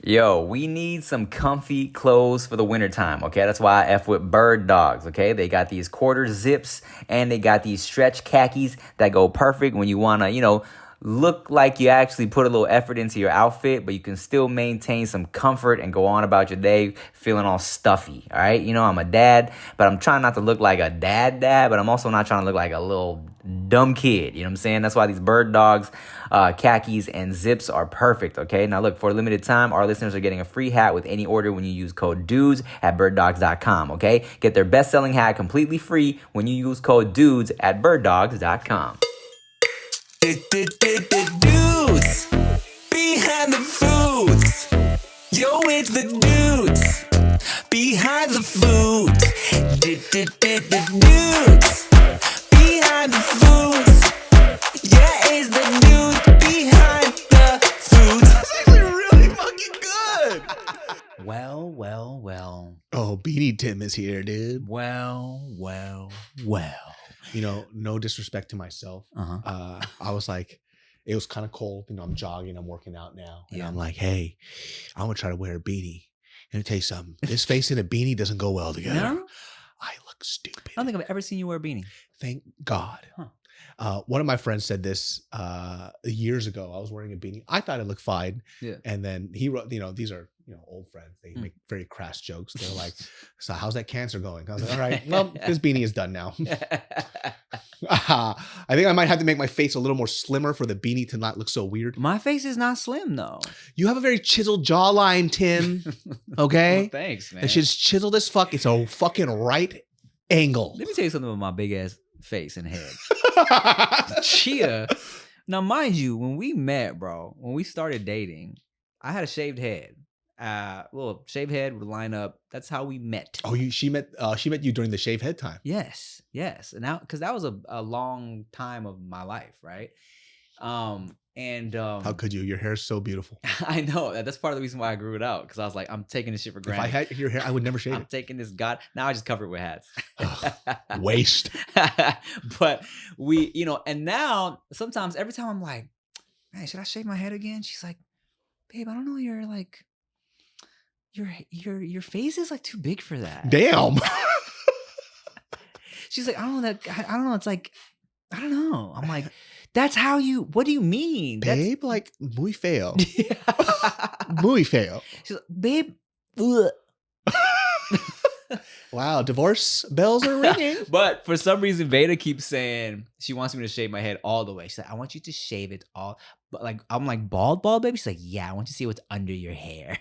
Yo, we need some comfy clothes for the wintertime, okay? That's why I F with Birddogs, okay? They got these quarter zips and they got these stretch khakis that go perfect when you want to, look like you actually put a little effort into your outfit, but you can still maintain some comfort and go on about your day feeling all stuffy, all right? I'm a dad, but I'm trying not to look like a dad, but I'm also not trying to look like a little dumb kid, you know what I'm saying? That's why these Birddogs khakis and zips are perfect, okay? Now look, for a limited time, our listeners are getting a free hat with any order when you use code DUDES at birddogs.com, okay? Get their best-selling hat completely free when you use code DUDES at birddogs.com. Dudes behind the foods. Yo, it's the dudes behind the foods. Dudes behind the foods. Yeah, it's the dude behind the foods. That's actually really fucking good. Well. Oh, Beanie Tim is here, dude. Well. No disrespect to myself. I was like, it was kind of cold. I'm jogging, I'm working out now. And I'm like, hey, I'm going to try to wear a beanie. Let me tell you something. This face and a beanie doesn't go well together. No? I look stupid. I don't think I've ever seen you wear a beanie. Thank God. One of my friends said this years ago. I was wearing a beanie. I thought it looked fine. Yeah. And then he wrote, these are, old friends. They make very crass jokes. They're like, so how's that cancer going? I was like, all right, well, this beanie is done now. I think I might have to make my face a little more slimmer for the beanie to not look so weird. My face is not slim, though. You have a very chiseled jawline, Tim. Okay? Well, thanks, man. That shit's chiseled as fuck. It's a fucking right angle. Let me tell you something about my big-ass face and head. Chia. Now, mind you, when we met, bro, when we started dating, I had a shaved head. Little shaved head would line up. That's how we met. Oh, she met you during the shave head time. Yes. And now, because that was a long time of my life, right? How could you? Your hair is so beautiful. I know that's part of the reason why I grew it out, because I was like, I'm taking this shit for granted. If I had your hair, I would never shave I'm taking this now I just cover it with hats. Waste. But we, and now sometimes every time I'm like, man, should I shave my head again? She's like, babe, I don't know. You're like, your face is like too big for that. Damn. She's like, I don't know. It's like, I don't know. I'm like, that's how you, what do you mean? Babe, like, muy feo. Yeah. Muy feo. She's like, babe. Ugh. Wow, divorce bells are ringing. But for some reason, Veyda keeps saying she wants me to shave my head all the way. She's like, I want you to shave it all. But like, I'm like, bald, baby? She's like, yeah, I want you to see what's under your hair.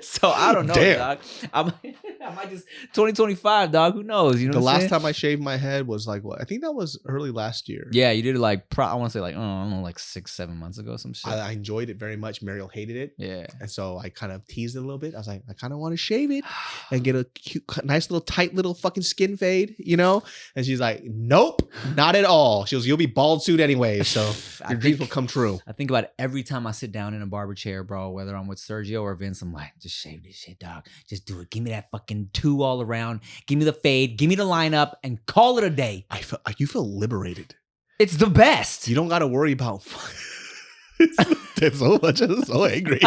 So I don't know, dog. I might just 2025, dog. Who knows? You know, the last time I shaved my head was like what? I think that was early last year. Yeah, you did it like I want to say like I don't know, like 6-7 months ago, some shit. I enjoyed it very much. Mariel hated it. Yeah, and so I kind of teased it a little bit. I was like, I kind of want to shave it and get a cute, nice little tight little fucking skin fade, And she's like, nope, not at all. She goes, you'll be bald soon anyway, so your dreams will come true. I think about it every time I sit down in a barber chair, bro. Whether I'm with Sergio or Vince, I'm like, just shave this shit, dog. Just do it. Give me that fucking two all around. Give me the fade. Give me the lineup, and call it a day. You feel liberated. It's the best. You don't got to worry about. It's so much. I'm so angry.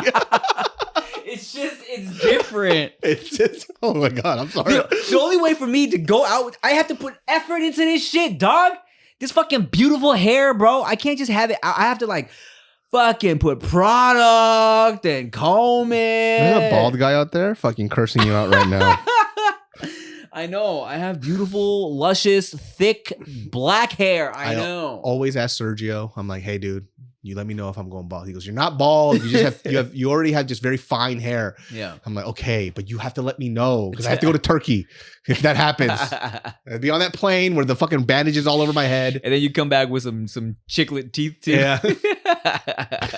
It's different. It's just, oh my God, I'm sorry. The only way for me to go out, I have to put effort into this shit, dog. This fucking beautiful hair, bro. I can't just have it. I have to like fucking put product and comb it. There's a bald guy out there fucking cursing you out right now. I know. I have beautiful, luscious, thick, black hair. I know. Always ask Sergio. I'm like, hey, dude, you let me know if I'm going bald. He goes, you're not bald. You just you already have just very fine hair. Yeah. I'm like, okay, but you have to let me know because I have to go to Turkey if that happens. I'd be on that plane where the fucking bandages all over my head. And then you come back with some Chicklet teeth too. Yeah.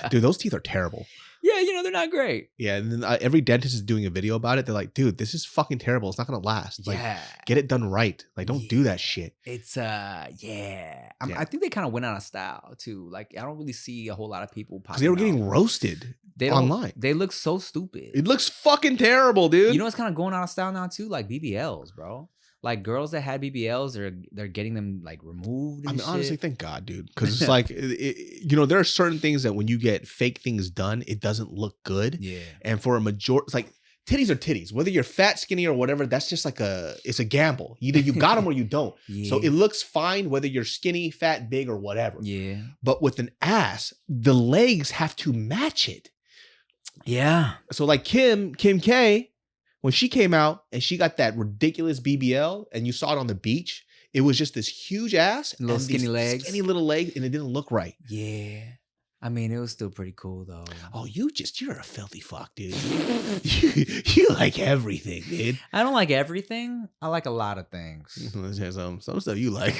Dude, those teeth are terrible. Yeah, they're not great. Yeah, and then every dentist is doing a video about it. They're like, dude, this is fucking terrible. It's not going to last. It's like, get it done right. Like, don't do that shit. It's, I think they kind of went out of style, too. Like, I don't really see a whole lot of people because they were getting roasted online. They look so stupid. It looks fucking terrible, dude. You know what's kind of going out of style now, too? Like BBLs, bro. like girls that had BBLs, they're getting them like removed. I And mean, honestly, shit. thank God, dude, because it's like there are certain things that when you get fake things done, it doesn't look good. Yeah. And for a majority, it's like titties are titties. Whether you're fat, skinny, or whatever, that's just like it's a gamble. Either you got them or you don't. Yeah. So it looks fine whether you're skinny, fat, big, or whatever. Yeah. But with an ass, the legs have to match it. Yeah. So like Kim K, when she came out and she got that ridiculous BBL and you saw it on the beach, it was just this huge ass Little and skinny these legs. skinny little legs, and it didn't look right. Yeah. I mean, it was still pretty cool though. Oh, you're a filthy fuck, dude. you like everything, dude. I don't like everything. I like a lot of things. Some stuff you like.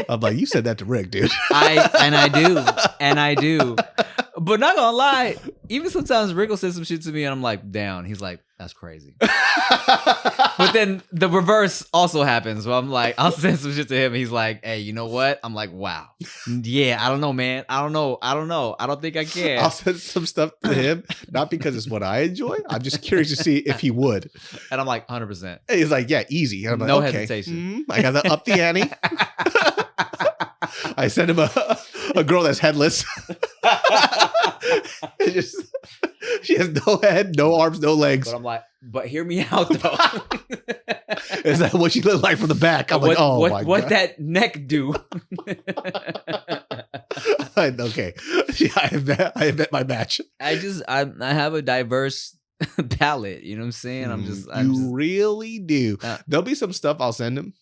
I'm like, you said that to Rick, dude. I do. But not gonna lie, even sometimes Rick will say some shit to me and I'm like, down. He's like, that's crazy. But then the reverse also happens. Where I'm like, I'll send some shit to him and he's like, hey, you know what? I'm like, wow. Yeah, I don't know, man. I don't know. I don't think I can. I'll send some stuff to him, not because it's what I enjoy. I'm just curious to see if he would. And I'm like, 100%. And he's like, yeah, easy. And I'm like, No okay. hesitation. I got to up the ante. I sent him a girl that's headless. She has no head, no arms, no legs. But I'm like, but hear me out though. Is that what she looked like from the back? I'm like, oh my God. What that neck do? Okay. Yeah, I have met my match. I have a diverse palette. You know what I'm saying? You really do. There'll be some stuff I'll send him.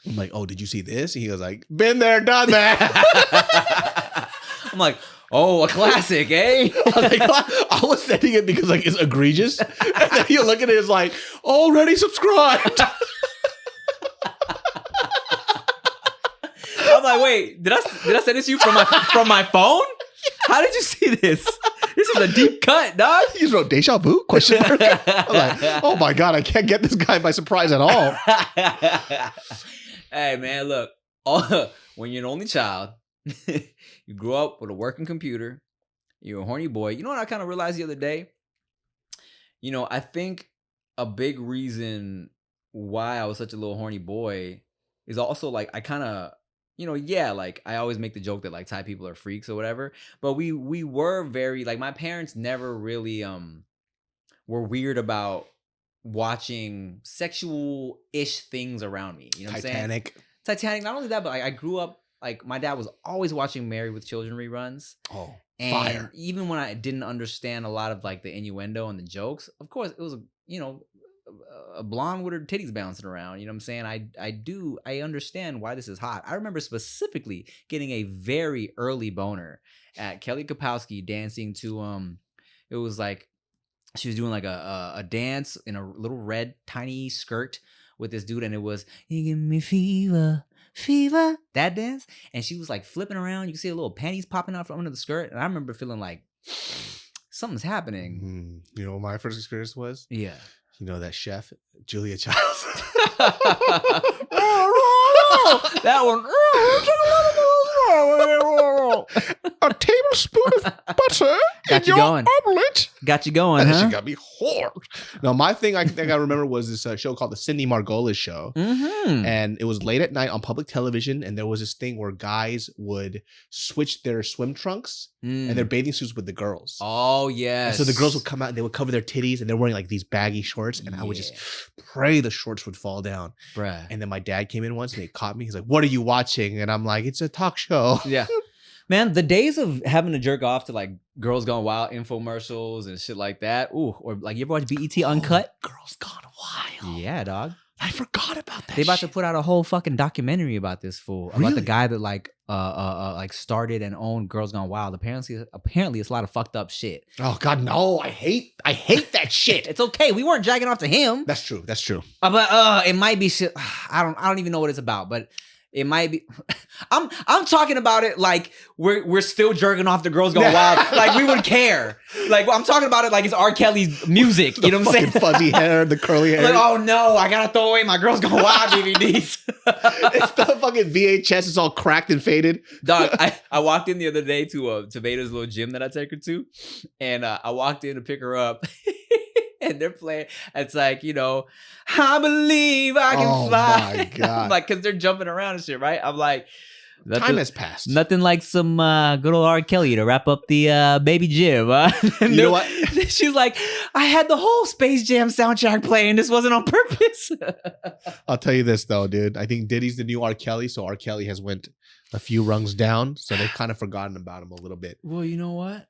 I'm like, oh, did you see this? And he was like, been there, done that. I'm like, oh, a classic, eh? I was sending it because like it's egregious. And then you look at it, it's like, already subscribed. I'm like, wait, did I send this to you from my phone? How did you see this? This is a deep cut, dog. You wrote deja vu? Question mark. I'm like, oh my God, I can't get this guy by surprise at all. Hey, man, look. When you're an only child, you grew up with a working computer, you're a horny boy. You know what I kind of realized the other day? You know, I think a big reason why I was such a little horny boy is also like I kind of, you know, yeah, like I always make the joke that like Thai people are freaks or whatever, but we were very like my parents never really were weird about watching sexual-ish things around me. You know what I'm saying? Titanic. Not only that, but I grew up like my dad was always watching Married with Children reruns. Oh, and fire. Even when I didn't understand a lot of like the innuendo and the jokes, of course it was a blonde with her titties bouncing around. You know what I'm saying? I understand why this is hot. I remember specifically getting a very early boner at Kelly Kapowski dancing to it was like she was doing like a dance in a little red tiny skirt with this dude, and it was "You Give Me Fever, Fever," that dance, and she was like flipping around. You can see a little panties popping out from under the skirt, and I remember feeling like something's happening. You know what my first experience was? Yeah. You know that chef, Julia Childs. That one. A tablespoon of butter Got in you your going. omelet. Got you going, That huh? shit got me horror. No, my thing I think I remember was this show called the Cindy Margolis Show. Mm-hmm. And it was late at night on public television. And there was this thing where guys would switch their swim trunks and their bathing suits with the girls. Oh, yes. And so the girls would come out and they would cover their titties and they're wearing like these baggy shorts. And I would just pray the shorts would fall down. Bruh. And then my dad came in once and he caught me. He's like, "What are you watching?" And I'm like, "It's a talk show." Yeah. Man, the days of having to jerk off to like Girls Gone Wild infomercials and shit like that. Ooh, or like you ever watch BET Uncut? Girls Gone Wild. Yeah, dog. I forgot about that. They about to put out a whole fucking documentary about this fool. About Really? the guy that like started and owned Girls Gone Wild. Apparently it's a lot of fucked up shit. Oh God, no! I hate that shit. It's okay. We weren't jacking off to him. That's true. That's true. But it might be shit. I don't even know what it's about, but it might be. I'm talking about it like we're still jerking off the Girls Gone Wild. Like we would care. Like I'm talking about it like it's R. Kelly's music. You know what I'm saying? Fuzzy hair, the curly hair. Like, oh no, I gotta throw away my Girls Gone Wild DVDs. It's the fucking VHS. It's all cracked and faded. Dog, I walked in the other day to Veyda's little gym that I take her to, and I walked in to pick her up. and they're playing. It's like, I believe I can fly. My God. I'm like, because they're jumping around and shit, right? I'm like, Time has passed. Nothing like some good old R. Kelly to wrap up the Baby Jim. You know what? She's like, I had the whole Space Jam soundtrack playing. This wasn't on purpose. I'll tell you this though, dude. I think Diddy's the new R. Kelly, so R. Kelly has went a few rungs down, so they've kind of forgotten about him a little bit. Well, you know what?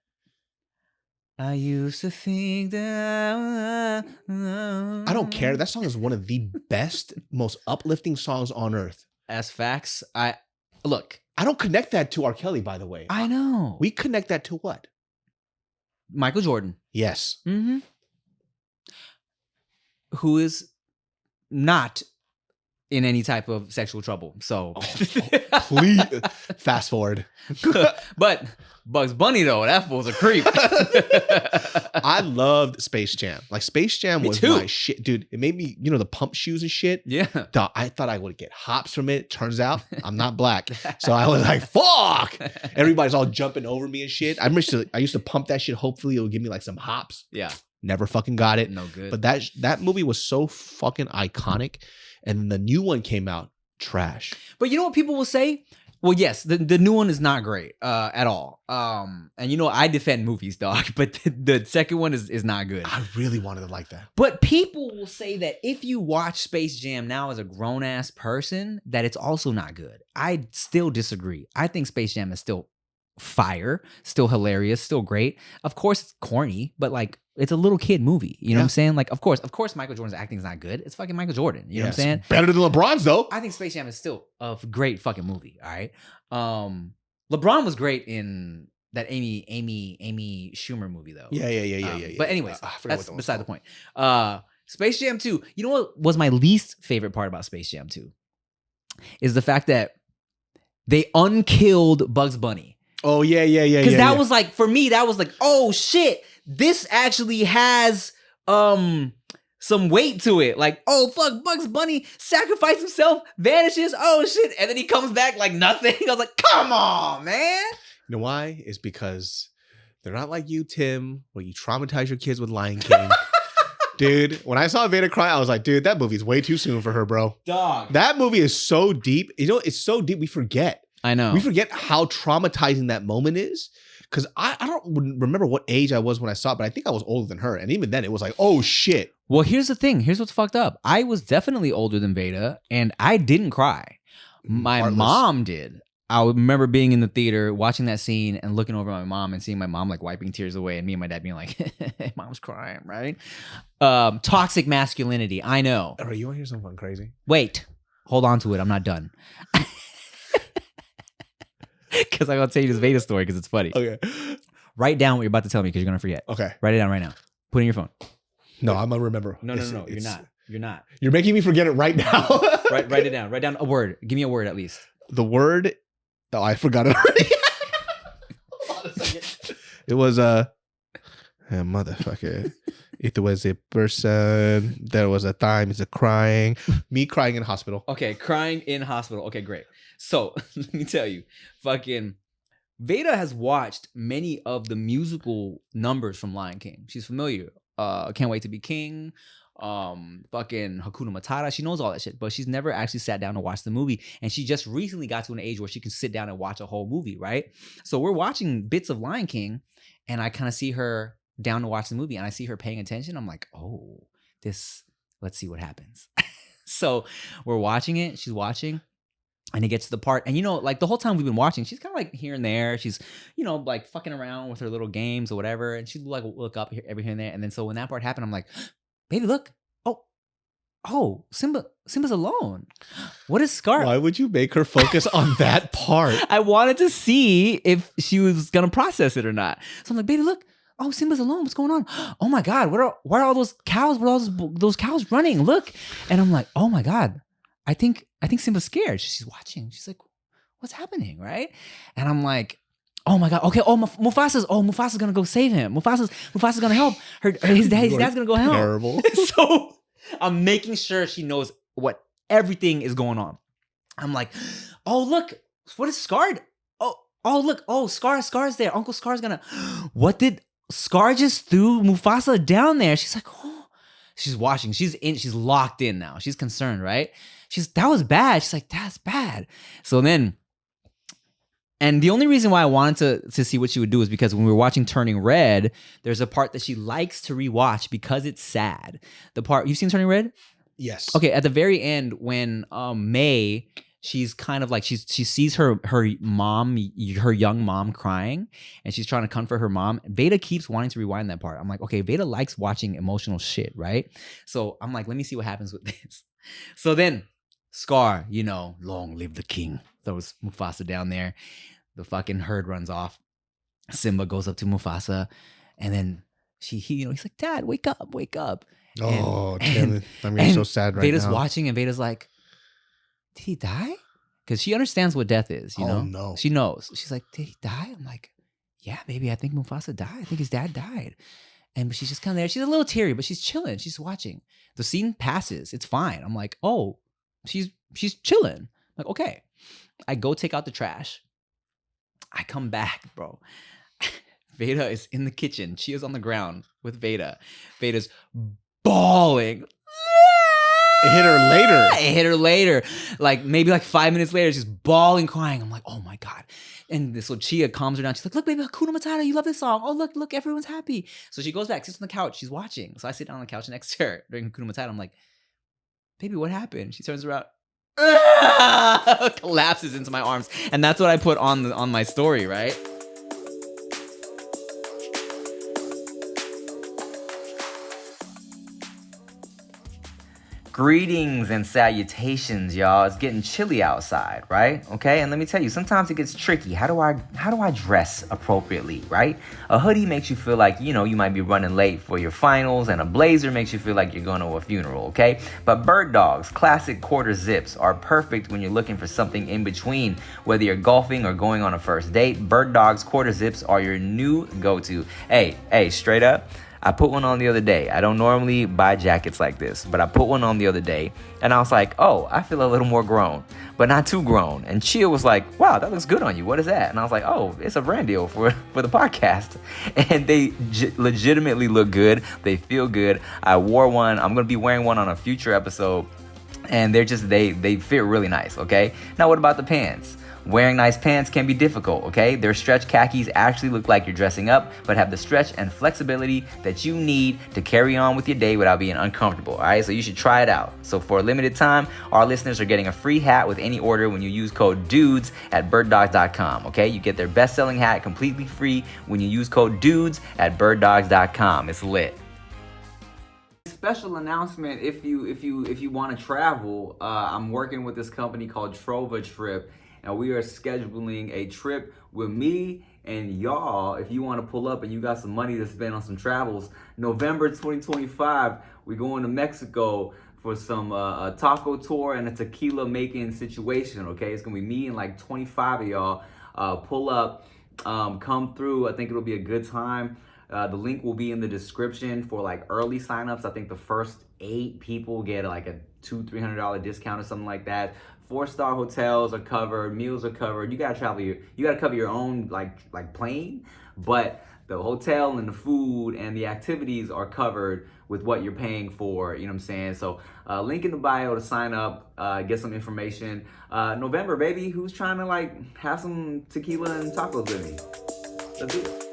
I used to think that I don't care. That song is one of the best, most uplifting songs on earth. As facts, Look, I don't connect that to R. Kelly, by the way. I know. We connect that to what? Michael Jordan. Yes. Mm-hmm. Who is not in any type of sexual trouble. So Please fast forward. But Bugs Bunny though, that fool's a creep. I loved Space Jam. Like Space Jam Me was too. my shit, dude. It made me, the pump shoes and shit. Yeah. Dog, I thought I would get hops from it. Turns out I'm not black, so I was like, "Fuck!" Everybody's all jumping over me and shit. I used to pump that shit. Hopefully, it would give me like some hops. Yeah. Never fucking got it. No good. But that movie was so fucking iconic, and then the new one came out, trash. But you know what people will say? Well, yes, the new one is not great at all. And I defend movies, dog, but the second one is not good. I really wanted to like that. But people will say that if you watch Space Jam now as a grown-ass person, that it's also not good. I still disagree. I think Space Jam is still fire, still hilarious, still great. Of course, it's corny, but like it's a little kid movie. You know what I'm saying? Like, of course, Michael Jordan's acting is not good. It's fucking Michael Jordan. You know what I'm saying? Better than LeBron's though. I think Space Jam is still a great fucking movie. All right. LeBron was great in that Amy Schumer movie though. Yeah. But anyways, I forgot that's what that was beside the called. point. Space Jam 2. You know what was my least favorite part about Space Jam 2? Is the fact that they unkilled Bugs Bunny. Oh yeah. Because that was like, for me, that was like, oh shit, this actually has some weight to it. Like, oh fuck, Bugs Bunny sacrificed himself, vanishes, oh shit, and then he comes back like nothing. I was like, come on, man. You know why? It's because they're not like you, Tim, where you traumatize your kids with Lion King. Dude, when I saw Veyda cry, I was like, dude, that movie's way too soon for her, bro. Dog. That movie is so deep. It's so deep we forget. I know. We forget how traumatizing that moment is. Because I don't remember what age I was when I saw it, but I think I was older than her. And even then, it was like, oh, shit. Well, here's the thing. Here's what's fucked up. I was definitely older than Veyda, and I didn't cry. My Heartless. mom did. I remember being in the theater, watching that scene, and looking over at my mom and seeing my mom like wiping tears away, and me and my dad being like, "Mom's crying," right? Toxic masculinity. I know. All right, you want to hear something crazy? Wait, hold on to it. I'm not done. Because I'm gonna tell you this Veyda story because it's funny. Okay. Write down what you're about to tell me because you're gonna forget. Okay. Write it down right now. Put it in your phone. No, I'm going to remember. No. You're not. You're not. You're making me forget it right now. Write it down. Write down a word. Give me a word at least. The word. Oh, I forgot it already. Hold on a second. It was motherfucker. It was a person. There was a time. It's a crying. Me crying in hospital. Okay, crying in hospital. Okay, great. So let me tell you, fucking Veyda has watched many of the musical numbers from Lion King. She's familiar. Can't Wait to Be King. Fucking Hakuna Matata. She knows all that shit, but she's never actually sat down to watch the movie. And she just recently got to an age where she can sit down and watch a whole movie, right? So we're watching bits of Lion King, and I kind of see her down to watch the movie, and I see her paying attention. I'm like, oh, let's see what happens. So we're watching it. She's watching. And it gets to the part, and like the whole time we've been watching, she's kind of like here and there. She's, like fucking around with her little games or whatever. And she'd like look up here, every here and there. And then so when that part happened, I'm like, baby, look. Oh, Simba's alone. What is Scar? Why would you make her focus on that part? I wanted to see if she was gonna process it or not. So I'm like, baby, look. Oh, Simba's alone. What's going on? Oh my God, where are all those cows? Where are all those cows running? Look. And I'm like, oh my God. I think Simba's scared. She's watching. She's like, what's happening, right? And I'm like, oh my God. Okay. Oh, Mufasa's gonna go save him. Mufasa's gonna help her. His dad's gonna go help. Terrible. So I'm making sure she knows what everything is going on. I'm like, oh look, what is Scar? Oh look, Scar's there. Uncle Scar's gonna. What did Scar just threw Mufasa down there? She's like, oh. She's watching. She's locked in now. She's concerned, right? That was bad. She's like, that's bad. So then, and the only reason why I wanted to see what she would do is because when we were watching Turning Red, there's a part that she likes to rewatch because it's sad. The part, you've seen Turning Red? Yes. Okay, at the very end when May, she's kind of like she sees her mom, her young mom crying, and she's trying to comfort her mom. Veyda keeps wanting to rewind that part. I'm like, okay, Veyda likes watching emotional shit, right? So I'm like, let me see what happens with this. So then Scar, long live the king, throws Mufasa down there. The fucking herd runs off. Simba goes up to Mufasa, and then he's like, Dad, wake up, wake up. Oh, damn, I'm getting so sad right Veyda's now. watching, and Veyda's like, did he die? Because she understands what death is, you know? Oh, no. She knows. She's like, did he die? I'm like, yeah, baby, I think Mufasa died. I think his dad died. And she's just kind of there. She's a little teary, but she's chilling. She's watching. The scene passes. It's fine. I'm like, oh, she's chilling. I'm like, okay. I go take out the trash. I come back, bro. Veyda is in the kitchen. She is on the ground with Veyda. Veyda's bawling. It hit her later. It hit her later. Like maybe like 5 minutes later, she's bawling, crying. I'm like, oh my God. And so Chia calms her down. She's like, look, baby, Hakuna Matata, you love this song. Oh, look, everyone's happy. So she goes back, sits on the couch. She's watching. So I sit down on the couch next to her during Hakuna Matata. I'm like, baby, what happened? She turns around. Collapses into my arms. And that's what I put on my story, right? Greetings and salutations, y'all. It's getting chilly outside, right? Okay, and let me tell you, sometimes it gets tricky. How do I dress appropriately, right? A hoodie makes you feel like, you might be running late for your finals, and a blazer makes you feel like you're going to a funeral, okay? But Birddogs classic quarter zips are perfect when you're looking for something in between. Whether you're golfing or going on a first date, Birddogs quarter zips are your new go-to. Hey, straight up. I put one on the other day. I don't normally buy jackets like this, but I put one on the other day, and I was like, oh, I feel a little more grown, but not too grown. And Chia was like, wow, that looks good on you. What is that? And I was like, oh, it's a brand deal for the podcast. And they legitimately look good. They feel good. I wore one. I'm going to be wearing one on a future episode, and they fit really nice, okay? Now, what about the pants? Wearing nice pants can be difficult, okay? Their stretch khakis actually look like you're dressing up, but have the stretch and flexibility that you need to carry on with your day without being uncomfortable, all right? So you should try it out. So for a limited time, our listeners are getting a free hat with any order when you use code DUDES at birddogs.com, okay? You get their best-selling hat completely free when you use code DUDES at birddogs.com. It's lit. Special announcement, if you want to travel, I'm working with this company called Trova Trip, and we are scheduling a trip with me and y'all. If you want to pull up and you got some money to spend on some travels, November 2025, we're going to Mexico for some taco tour and a tequila making situation, okay? It's going to be me and like 25 of y'all. Pull up, come through. I think it'll be a good time. The link will be in the description for like early signups. I think the first 8 people get like a $200-$300 discount or something like that. 4-star hotels are covered, meals are covered. You gotta cover your own like plane, but the hotel and the food and the activities are covered with what you're paying for. You know what I'm saying? So link in the bio to sign up, get some information. November, baby. Who's trying to like have some tequila and tacos with me? Let's do it.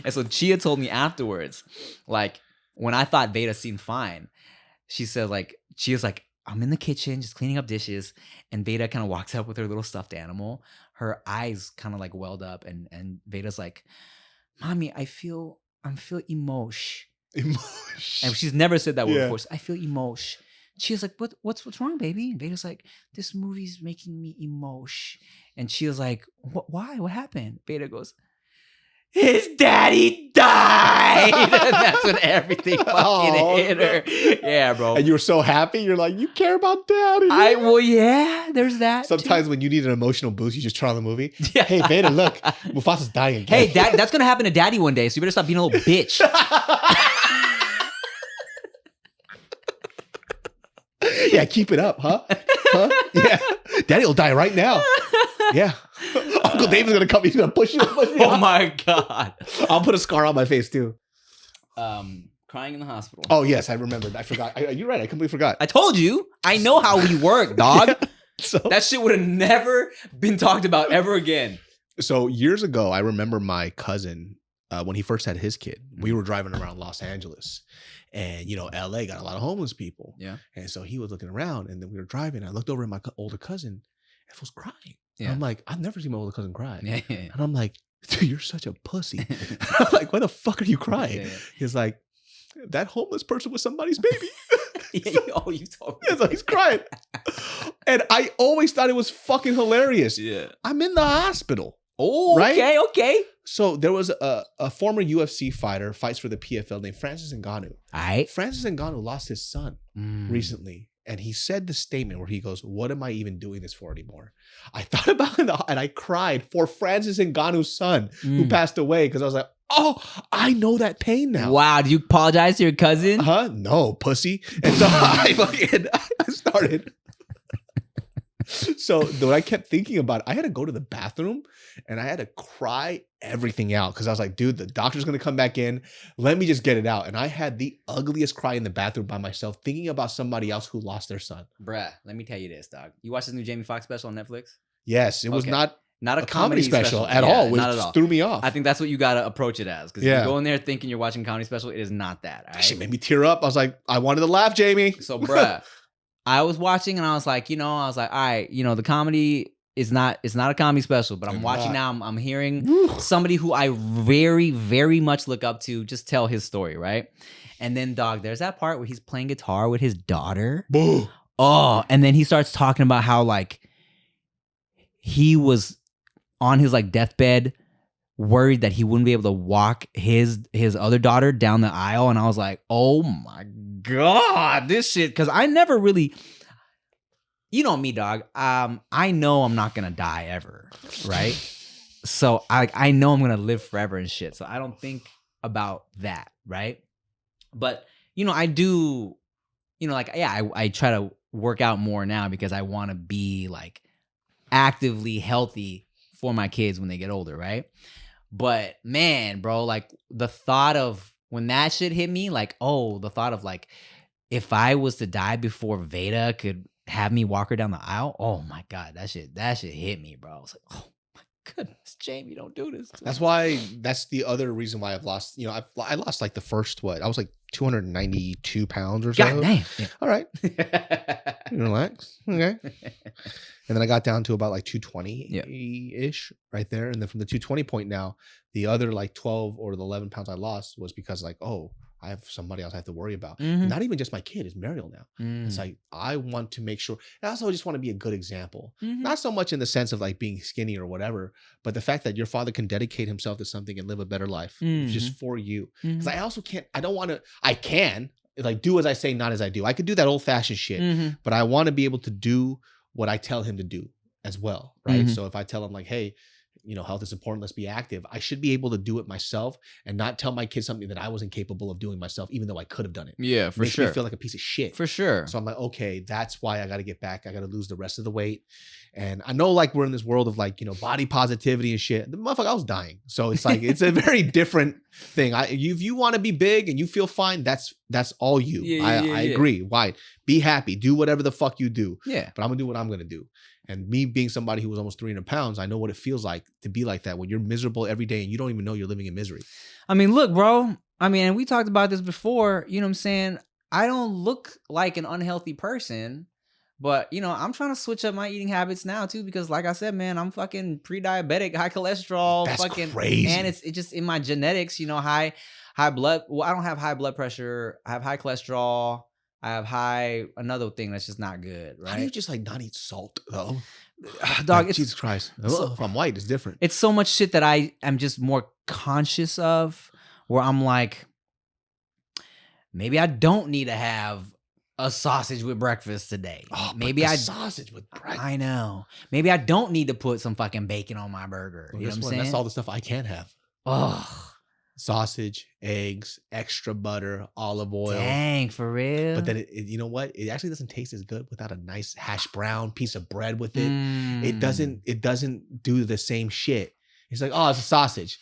And so Chia told me afterwards, like, when I thought Veyda seemed fine, she said, like, Chia's like, I'm in the kitchen just cleaning up dishes, and Veyda kind of walks up with her little stuffed animal. Her eyes kind of like welled up, and Veyda's like, Mommy, I'm feel Emosh. Emosh. And she's never said that word before. So I feel Emosh. Chia's like, what's wrong, baby? And Veyda's like, this movie's making me Emosh. And Chia's like, why? What happened? Veyda goes, his daddy died. And that's when everything fucking hit her. Yeah, bro. And you were so happy. You're like, you care about daddy. Yeah, there's that. Sometimes too. when you need an emotional boost, you just turn on the movie. Yeah. Hey, Veyda, look, Mufasa's dying again. Hey, that's gonna happen to daddy one day, so you better stop being a little bitch. Yeah, keep it up, huh? Yeah. Daddy will die right now. Yeah. Uncle David's gonna come. He's gonna push you. Oh my god. I'll put a scar on my face too. Crying in the hospital. Oh yes, I remembered. I forgot. You're right. I completely forgot. I told you. I know how we work, dog. Yeah, so That shit would have never been talked about ever again. So years ago, I remember my cousin when he first had his kid. We were driving around Los Angeles, and LA got a lot of homeless people. Yeah. And so he was looking around, and then we were driving. I looked over at my older cousin, and he was crying. Yeah. And I'm like, I've never seen my older cousin cry. Yeah. And I'm like, dude, you're such a pussy. I'm like, why the fuck are you crying? Yeah. He's like, that homeless person was somebody's baby. Oh, you told me. Yeah, so he's crying. And I always thought it was fucking hilarious. Yeah. I'm in the hospital. Oh, Right? okay. So there was a former UFC fighter, fights for the PFL, named Francis Ngannou. All right. Francis Ngannou lost his son recently. And he said the statement where he goes, what am I even doing this for anymore? I thought about it and I cried for Francis Ngannou's son who passed away because I was like, oh, I know that pain now. Wow. Do you apologize to your cousin? Huh? No, pussy. And so I started. So when I kept thinking about it, I had to go to the bathroom and I had to cry everything out because I was like, dude, the doctor's going to come back in. Let me just get it out. And I had the ugliest cry in the bathroom by myself thinking about somebody else who lost their son. Bruh, let me tell you this, dog. You watch this new Jamie Foxx special on Netflix? Yes, it was Okay. not Not a comedy special at Yeah, all, which not at all. threw me off. I think that's what you gotta approach it as. Because Yeah. if you go in there thinking you're watching a comedy special, it is not that. All That shit right? made me tear up. I was like, I wanted to laugh, Jamie. So, bruh, I was watching and I was like, all right, the comedy is not, it's not a comedy special, but I'm It's watching not. now. I'm hearing somebody who I very, very much look up to just tell his story, right? And then, dog, there's that part where he's playing guitar with his daughter. Boo. Oh, and then he starts talking about how like he was on his like deathbed, worried that he wouldn't be able to walk his other daughter down the aisle, and I was like, oh my god, this shit. Because I never really, you know me, dog. I know I'm not gonna die ever, right? So I know I'm gonna live forever and shit. So I don't think about that, right? But I do, I try to work out more now because I want to be like actively healthy for my kids when they get older, right? But man, bro, like the thought of when that shit hit me, like, the thought of like if I was to die before Veyda could have me walk her down the aisle, oh my god, that shit hit me, bro. I was like, oh my goodness, Jamie, don't do this to That's me. why. That's the other reason why I've lost. I lost like the first I was like 292 pounds or so. God damn. All right, relax. Okay. And then I got down to about like 220 ish right there. And then from the 220 point now, the other like 12 or the 11 pounds I lost was because like, I have somebody else I have to worry about. Mhm. Not even just my kid, it's Mariel now. It's like, I want to make sure. I also just want to be a good example. Mhm. Not so much in the sense of like being skinny or whatever, but the fact that your father can dedicate himself to something and live a better life just for you. Because I also can't, I can like do as I say, not as I do. I could do that old fashioned shit, but I want to be able to do what I tell him to do as well. Right. Mhm. So if I tell him like, hey, health is important, let's be active, I should be able to do it myself and not tell my kids something that I wasn't capable of doing myself, even though I could have done it. Yeah, for Makes sure. me feel like a piece of shit. For sure. So I'm like, okay, that's why I got to get back. I got to lose the rest of the weight. And I know like we're in this world of like, body positivity and shit. The motherfucker, I was dying. So it's like, it's a very different thing. If you want to be big and you feel fine, that's all you. Yeah, I agree. Why? Be happy. Do whatever the fuck you do. Yeah. But I'm going to do what I'm going to do. And me being somebody who was almost 300 pounds, I know what it feels like to be like that when you're miserable every day and you don't even know you're living in misery. I mean, look, bro. I mean, and we talked about this before. You know what I'm saying? I don't look like an unhealthy person, but I'm trying to switch up my eating habits now too because, like I said, man, I'm fucking pre-diabetic, high cholesterol, That's fucking crazy. and it's just in my genetics. High blood. Well, I don't have high blood pressure. I have high cholesterol. I have another thing that's just not good, right? How do you just like not eat salt though? Dog, Like, Jesus Christ. so- If I'm white, it's different. It's so much shit that I am just more conscious of where I'm like, maybe I don't need to have a sausage with breakfast today. Oh, Maybe but the I sausage with bread. I know. Maybe I don't need to put some fucking bacon on my burger. You know what I'm saying? That's all the stuff I can't have. Oh, sausage, eggs, extra butter, olive oil. Dang, for real. But then you know what? It actually doesn't taste as good without a nice hash brown piece of bread with it. It doesn't do the same shit. It's like, oh, it's a sausage.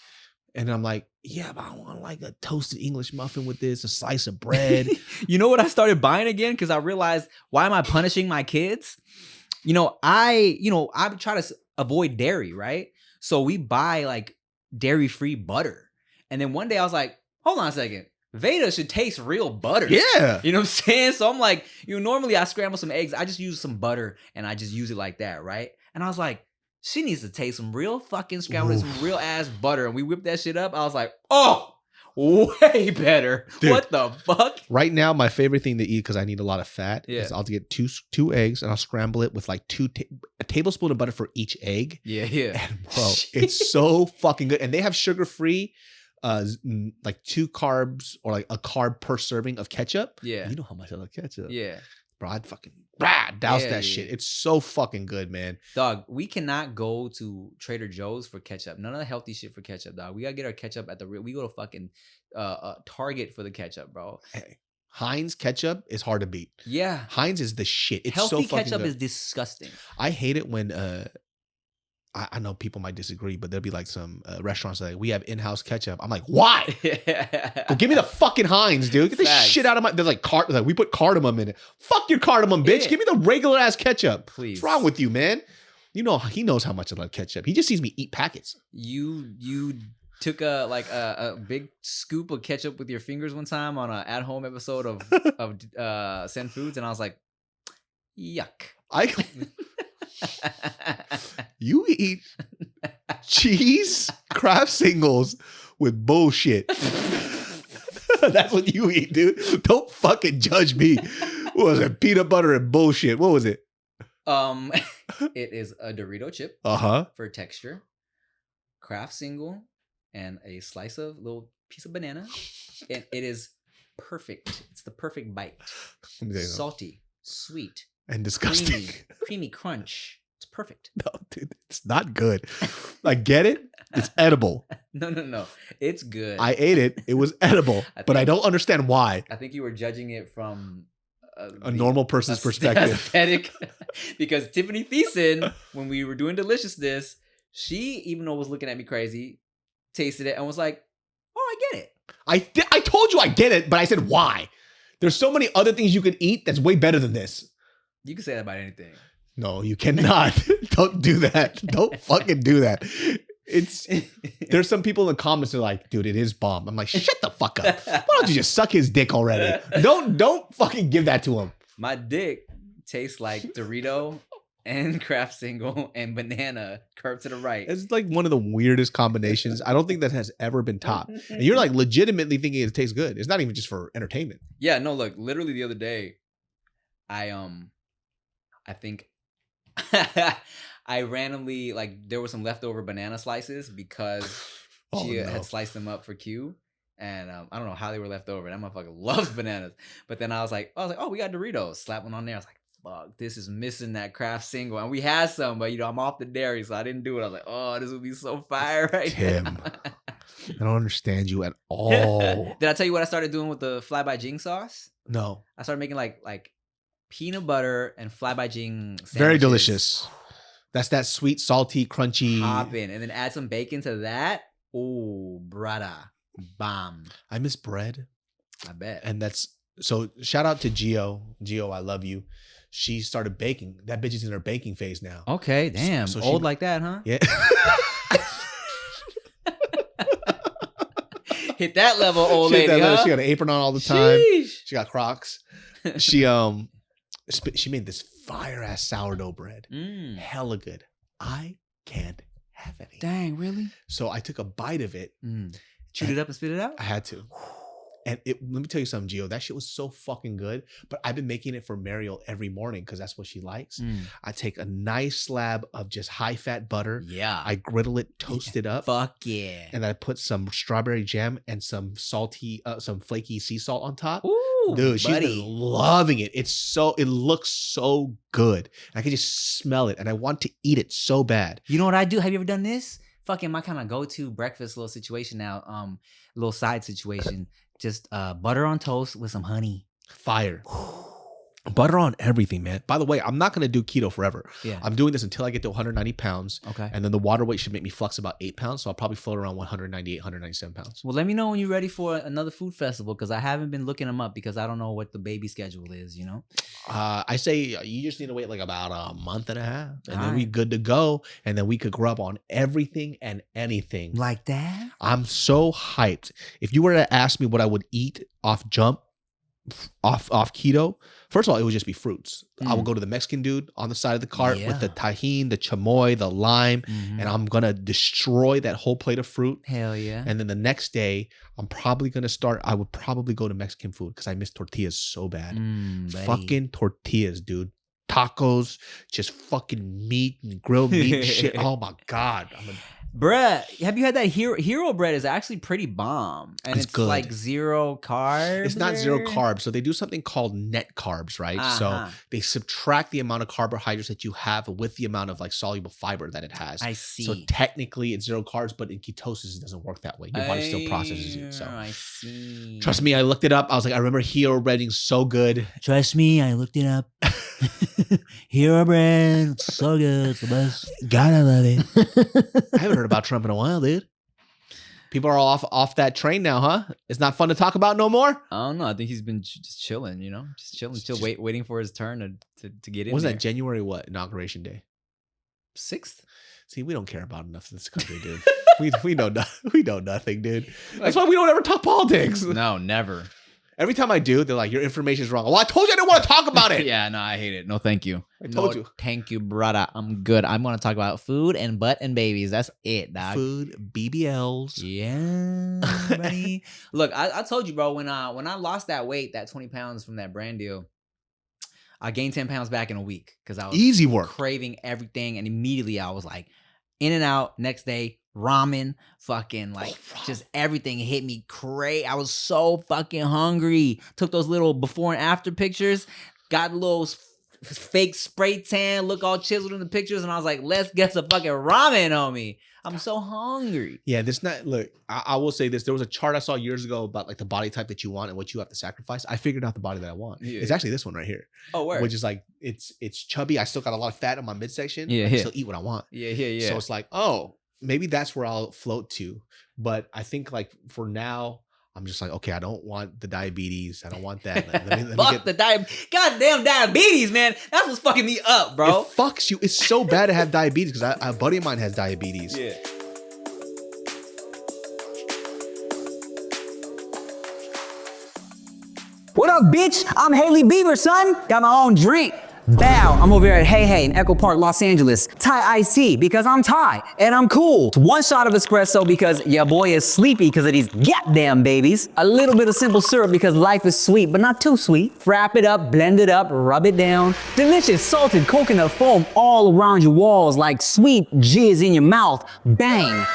And I'm like, yeah, but I want like a toasted English muffin with this, a slice of bread. You know what I started buying again? Because I realized, why am I punishing my kids? I try to avoid dairy, right? So we buy like dairy-free butter. And then one day I was like, hold on a second. Veyda should taste real butter. Yeah. You know what I'm saying? So I'm like, normally I scramble some eggs. I just use some butter and I just use it like that, right? And I was like, she needs to taste some real fucking scrambled, some real ass butter. And we whipped that shit up. I was like, oh, way better. Dude, what the fuck? Right now, my favorite thing to eat, because I need a lot of fat, is I'll get two eggs and I'll scramble it with like a tablespoon of butter for each egg. Yeah. And bro, it's so fucking good. And they have sugar-free, like 2 carbs or like a carb per serving of ketchup. Yeah. You know how much I love ketchup. Yeah. Bro, I'd fucking douse that shit. It's so fucking good, man. Dog, we cannot go to Trader Joe's for ketchup. None of the healthy shit for ketchup, dog. We gotta get our ketchup at the real. We go to fucking Target for the ketchup, bro. Hey, Heinz ketchup is hard to beat. Yeah. Heinz is the shit. It's healthy so fucking ketchup good. is disgusting. I hate it when I know people might disagree, but there'll be like some restaurants like, we have in-house ketchup. I'm like, why? Well, give me the fucking Heinz, dude. Get this shit out of my. There's like we put cardamom in it. Fuck your cardamom, bitch. Yeah. Give me the regular ass ketchup. Please. What's wrong with you, man? You know he knows how much I love ketchup. He just sees me eat packets. You took a big scoop of ketchup with your fingers one time on an at-home episode of Send Foods, and I was like, yuck. You eat cheese Kraft singles with bullshit. That's what you eat, dude. Don't fucking judge me. What was it? Peanut butter and bullshit. What was it? It is a Dorito chip for texture, Kraft single, and a slice of little piece of banana, and it is perfect. It's the perfect bite. Salty, sweet, and disgusting. Creamy crunch. It's perfect. No, dude, it's not good. I get it. It's edible. No. It's good. I ate it. It was edible, but I don't understand why. I think you were judging it from a normal person's perspective. Aesthetic. Because Tiffany Thiessen, when we were doing Deliciousness, she, even though was looking at me crazy, tasted it and was like, oh, I get it. I told you I get it, but I said why? There's so many other things you could eat that's way better than this. You can say that about anything. No, you cannot. Don't do that. Don't fucking do that. There's some people in the comments that are like, dude, it is bomb. I'm like, shut the fuck up. Why don't you just suck his dick already? Don't fucking give that to him. My dick tastes like Dorito and Kraft single and banana curved to the right. It's like one of the weirdest combinations. I don't think that has ever been topped. And you're like legitimately thinking it tastes good. It's not even just for entertainment. Yeah, no, look, literally the other day, I think I randomly, like, there were some leftover banana slices because she had sliced them up for Q. And I don't know how they were left over. That motherfucker loves bananas. But then I was like, oh, we got Doritos. Slap one on there. I was like, fuck, this is missing that Kraft single. And we had some, but I'm off the dairy, so I didn't do it. I was like, oh, this would be so fire right Tim, now. I don't understand you at all. Did I tell you what I started doing with the Fly by Jing sauce? No. I started making like peanut butter and Fly by Jing sandwiches. Very delicious. That's that sweet, salty, crunchy. Hop in and then add some bacon to that. Oh, brada. Bomb. I miss bread. I bet. And that's so shout out to Gio. Gio, I love you. She started baking. That bitch is in her baking phase now. Okay, damn. So old like that, huh? Yeah. Hit that level, old lady, huh? She got an apron on all the time. Sheesh. She got Crocs. She made this fire ass sourdough bread. Hella good. I can't have any. Dang, really? So I took a bite of it. Chewed it up and spit it out? I had to. And let me tell you something, Gio. That shit was so fucking good. But I've been making it for Mariel every morning because that's what she likes. I take a nice slab of just high-fat butter. Yeah. I griddle it, toast it up. Fuck yeah. And I put some strawberry jam and some flaky sea salt on top. Ooh, dude, she's been loving it. It looks so good. I can just smell it and I want to eat it so bad. You know what I do? Have you ever done this? fucking my kind of go-to breakfast little situation now. Little side situation. Just butter on toast with some honey. Fire. Butter on everything, man. By the way, I'm not going to do keto forever. Yeah. I'm doing this until I get to 190 pounds. Okay. And then the water weight should make me flux about 8 pounds. So I'll probably float around 198, 197 pounds. Well, let me know when you're ready for another food festival because I haven't been looking them up because I don't know what the baby schedule is, you know? I say you just need to wait like about a month and a half. And then we Alright. good to go. And then we could grub on everything and anything. Like that? I'm so hyped. If you were to ask me what I would eat off keto, first of all, it would just be fruits. I would go to the Mexican dude on the side of the cart with the tajin, the chamoy, the lime, and I'm gonna destroy that whole plate of fruit. Hell yeah. And then the next day, I would probably go to Mexican food because I miss tortillas so bad. Buddy. Fucking tortillas, dude. Tacos, just fucking meat and grilled meat and shit. Oh my God. Bruh, have you had that hero bread is actually pretty bomb. And It's good. like 0 carbs. It's not 0 carbs. So they do something called net carbs, right? So they subtract the amount of carbohydrates that you have with the amount of like soluble fiber that it has. I see. So technically it's 0 carbs, but in ketosis it doesn't work that way. Your body still processes it. So I see. trust me, I looked it up. I was like, I remember hero bread being so good. Trust me, I looked it up. Hero bread, it's so good. It's the best. Gotta love it. I haven't heard about Trump in a while, dude. People are all off that train now, huh? It's not fun to talk about no more. I don't know. I think he's been just chilling, you know, still waiting for his turn to get in. What was there. that January inauguration day? 6th? See, we don't care about enough in this country, dude. we know nothing, dude. That's why we don't ever talk politics. No, never. Every time I do, they're like, your information is wrong. Well, I told you I didn't want to talk about it. Yeah, no, I hate it. No, thank you. I told you. Thank you, brother. I'm good. I'm going to talk about food and butt and babies. That's it, dog. Food, BBLs. Yeah, buddy. Look, I told you, bro, when I lost that weight, that 20 pounds from that brand deal, I gained 10 pounds back in a week because I was Easy work. craving everything. And immediately I was like, in and out, next day, ramen, fucking like just everything hit me crazy. I was so fucking hungry. Took those little before and after pictures, got a little fake spray tan, look all chiseled in the pictures, and I was like, let's get some fucking ramen on me. I'm so hungry. Yeah, look, I will say this. There was a chart I saw years ago about like the body type that you want and what you have to sacrifice. I figured out the body that I want. Yeah. It's actually this one right here. Oh, word. Which is like, it's chubby. I still got a lot of fat in my midsection. Yeah, I can yeah. still eat what I want. Yeah. So it's like, oh, maybe that's where I'll float to. But I think like for now, I'm just like, okay, I don't want the diabetes. I don't want that. Let me Fuck the goddamn diabetes, man. That's what's fucking me up, bro. It fucks you. It's so bad to have diabetes because a buddy of mine has diabetes. Yeah. What up, bitch? I'm Haley Bieber, son. Got my own drink. Bow, I'm over here at Hey in Echo Park, Los Angeles. Thai iced tea because I'm Thai and I'm cool. 1 shot of espresso because your boy is sleepy because of these goddamn babies. A little bit of simple syrup because life is sweet, but not too sweet. Wrap it up, blend it up, rub it down. Delicious salted coconut foam all around your walls like sweet jizz in your mouth. Bang.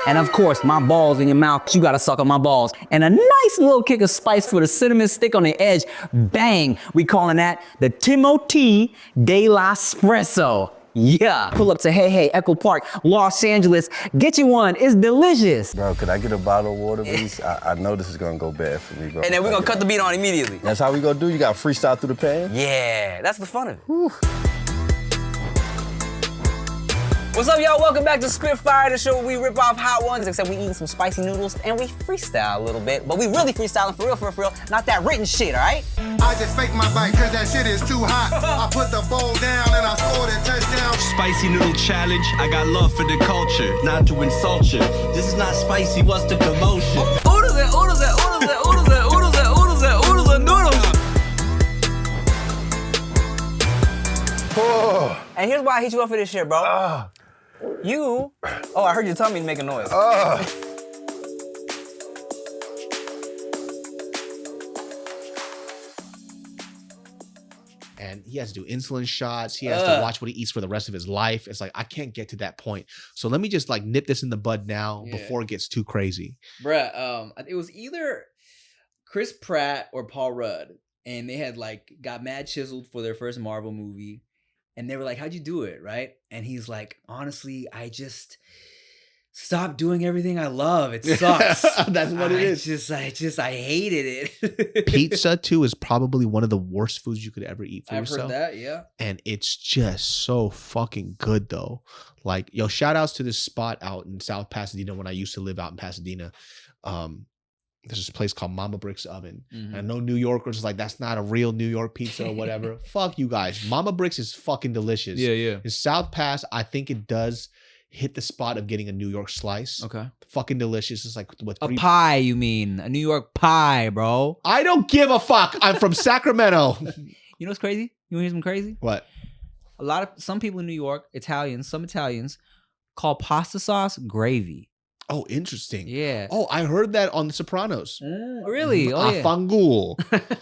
And of course, my balls in your mouth, you gotta suck on my balls. And a nice little kick of spice for the cinnamon stick on the edge. Bang! We calling that the Timotea Delaspresso. Yeah. Pull up to Hey Echo Park, Los Angeles. Get you one, it's delicious. Bro, could I get a bottle of water, please? I know this is gonna go bad for me, bro. And then we're gonna cut the beat on immediately. That's how we gonna do? You got freestyle through the pan? Yeah, that's the fun of it. What's up, y'all? Welcome back to SpitFire, the show where we rip off hot ones, except we eating some spicy noodles and we freestyle a little bit. But we really freestyling for real, not that written shit, all right? I just fake my bite cause that shit is too hot. I put the bowl down and I scored a touchdown. Spicy noodle challenge. I got love for the culture, not to insult you. This is not spicy, what's the commotion? Oodles and noodles. And here's why I hit you up for this shit, bro. I heard your tummy make a noise. And he has to do insulin shots. He has to watch what he eats for the rest of his life. It's like, I can't get to that point. So let me just like nip this in the bud now before it gets too crazy. Bruh, it was either Chris Pratt or Paul Rudd. And they had like got mad chiseled for their first Marvel movie. And they were like, how'd you do it, right? And he's like, honestly, I just stop doing everything I love. It sucks. That's what it is. I hated it. Pizza too is probably one of the worst foods you could ever eat for I've yourself. heard that, yeah. And it's just so fucking good though. Like, yo, shout outs to this spot out in South Pasadena when I used to live out in Pasadena. There's this place called Mama Brick's Oven. And I know New Yorkers is like, that's not a real New York pizza or whatever. Fuck you guys. Mama Brick's is fucking delicious. Yeah. In South Pass, I think it does hit the spot of getting a New York slice. Okay. Fucking delicious. It's like with A pie, you mean? A New York pie, bro. I don't give a fuck. I'm from Sacramento. You know what's crazy? You want to hear something crazy? What? Some people in New York, some Italians, call pasta sauce gravy. Oh, interesting. Yeah. Oh, I heard that on The Sopranos. Really? Oh, yeah. Afangul.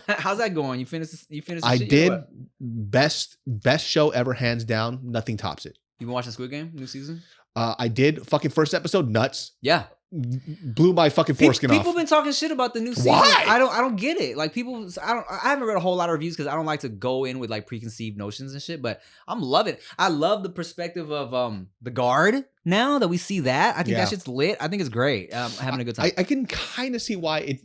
How's that going? You finished? I did. Best show ever, hands down. Nothing tops it. You been watching Squid Game new season? I did. Fucking first episode, nuts. Yeah. Blew my fucking foreskin off. People been talking shit about the new season. Why? I don't get it. Like I haven't read a whole lot of reviews because I don't like to go in with like preconceived notions and shit. But I'm loving it. I love the perspective of the guard. Now that we see that, I think that shit's lit. I think it's great. Having a good time. I can kind of see why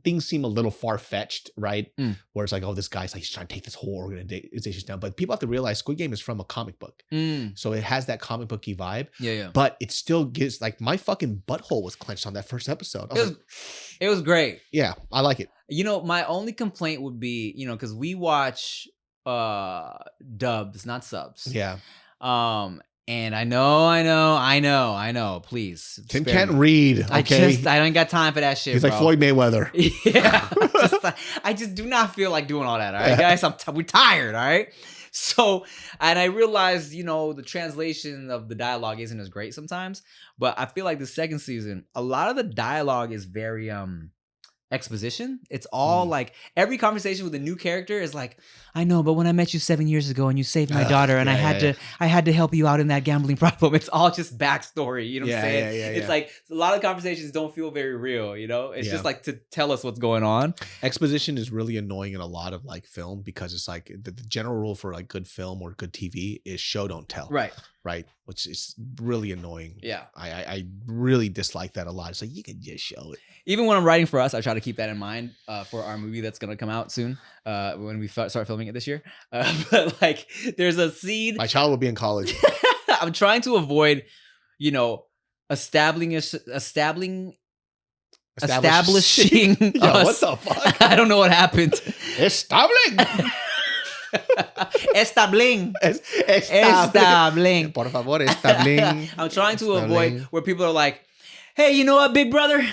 things seem a little far fetched, right? Where it's like, oh, this guy's like he's trying to take this whole organization down. But people have to realize Squid Game is from a comic book, so it has that comic booky vibe. Yeah. But it still gives like my fucking butthole was clenched on that first episode. It was great. Yeah, I like it. You know, my only complaint would be, because we watch dubs, not subs. Yeah. And I know. Please, Tim can't read. Okay, I don't got time for that shit. He's bro. like Floyd Mayweather. Yeah, I just do not feel like doing all that. All right, guys, we're tired. All right. So, and I realized, the translation of the dialogue isn't as great sometimes, but I feel like the second season, a lot of the dialogue is very exposition. It's all like every conversation with a new character is like, I know, but when I met you 7 years ago and you saved my daughter and I had to help you out in that gambling problem. It's all just backstory. You know what I'm saying? It's like a lot of conversations don't feel very real. It's just like to tell us what's going on. Exposition is really annoying in a lot of like film because it's like the general rule for like good film or good TV is show don't tell. Right. Which is really annoying. Yeah. I really dislike that a lot. It's like you can just show it. Even when I'm writing for us, I try to keep that in mind for our movie that's going to come out soon when we start filming it this year. But like there's a scene. My child will be in college. I'm trying to avoid, establishing Yo, us. What the fuck? I don't know what happened. Establing. Establing. Por favor, establing. I'm trying to avoid where people are like, hey, you know what, big brother?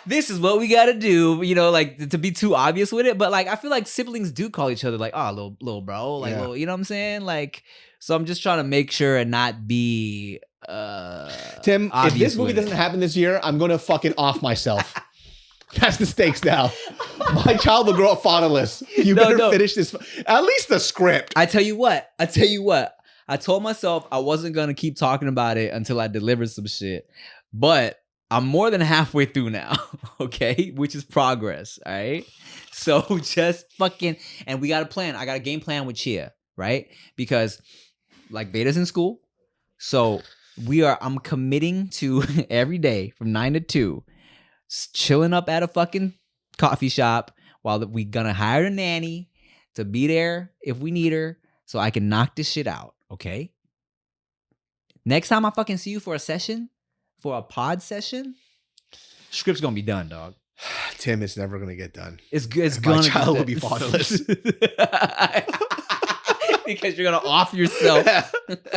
This is what we got to do, like to be too obvious with it. But like, I feel like siblings do call each other like, oh, little bro, like, little, you know what I'm saying? Like, so I'm just trying to make sure and not be, Tim, if this movie doesn't happen this year, I'm going to fucking off myself. That's the stakes now. My child will grow up fatherless. You better finish this. At least the script. I tell you what. I told myself I wasn't going to keep talking about it until I delivered some shit. But I'm more than halfway through now, okay? Which is progress, all right? So just fucking, and we got a plan. I got a game plan with Chia, right? Because like Veyda's in school. So I'm committing to every day from 9 to 2, chilling up at a fucking coffee shop while we gonna hire a nanny to be there if we need her so I can knock this shit out, okay? Next time I fucking see you for a pod session, script's gonna be done, dog. Tim, it's never gonna get done. It's gonna. My child will be fatherless. Because you're gonna off yourself.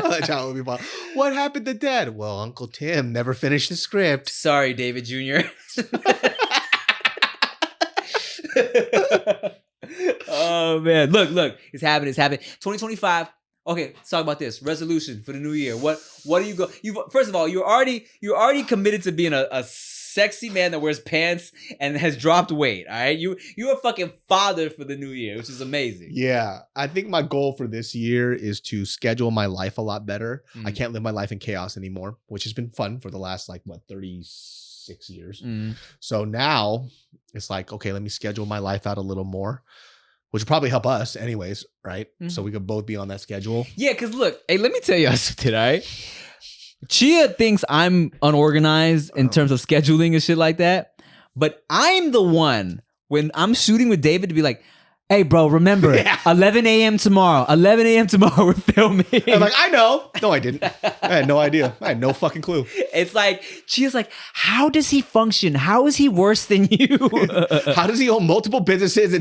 My child will be fatherless. What happened to Dad? Well, Uncle Tim never finished the script. Sorry, David Jr. Oh man, look, it's happening. 2025. Okay, let's talk about this resolution for the new year. What do you go? First of all, you're already committed to being a sexy man that wears pants and has dropped weight. All right, you're a fucking father for the new year, which is amazing. Yeah, I think my goal for this year is to schedule my life a lot better. I can't live my life in chaos anymore, which has been fun for the last 36 years. So now it's like, okay, let me schedule my life out a little more, which will probably help us anyways, right? So we could both be on that schedule. Yeah, because look, hey, let me tell you something, all right? Chia thinks I'm unorganized in terms of scheduling and shit like that. But I'm the one when I'm shooting with David to be like, hey, bro, remember, 11 a.m. tomorrow. 11 a.m. tomorrow, we're filming. I'm like, I know. No, I didn't. I had no idea. I had no fucking clue. It's like, Chia's like, how does he function? How is he worse than you? How does he own multiple businesses?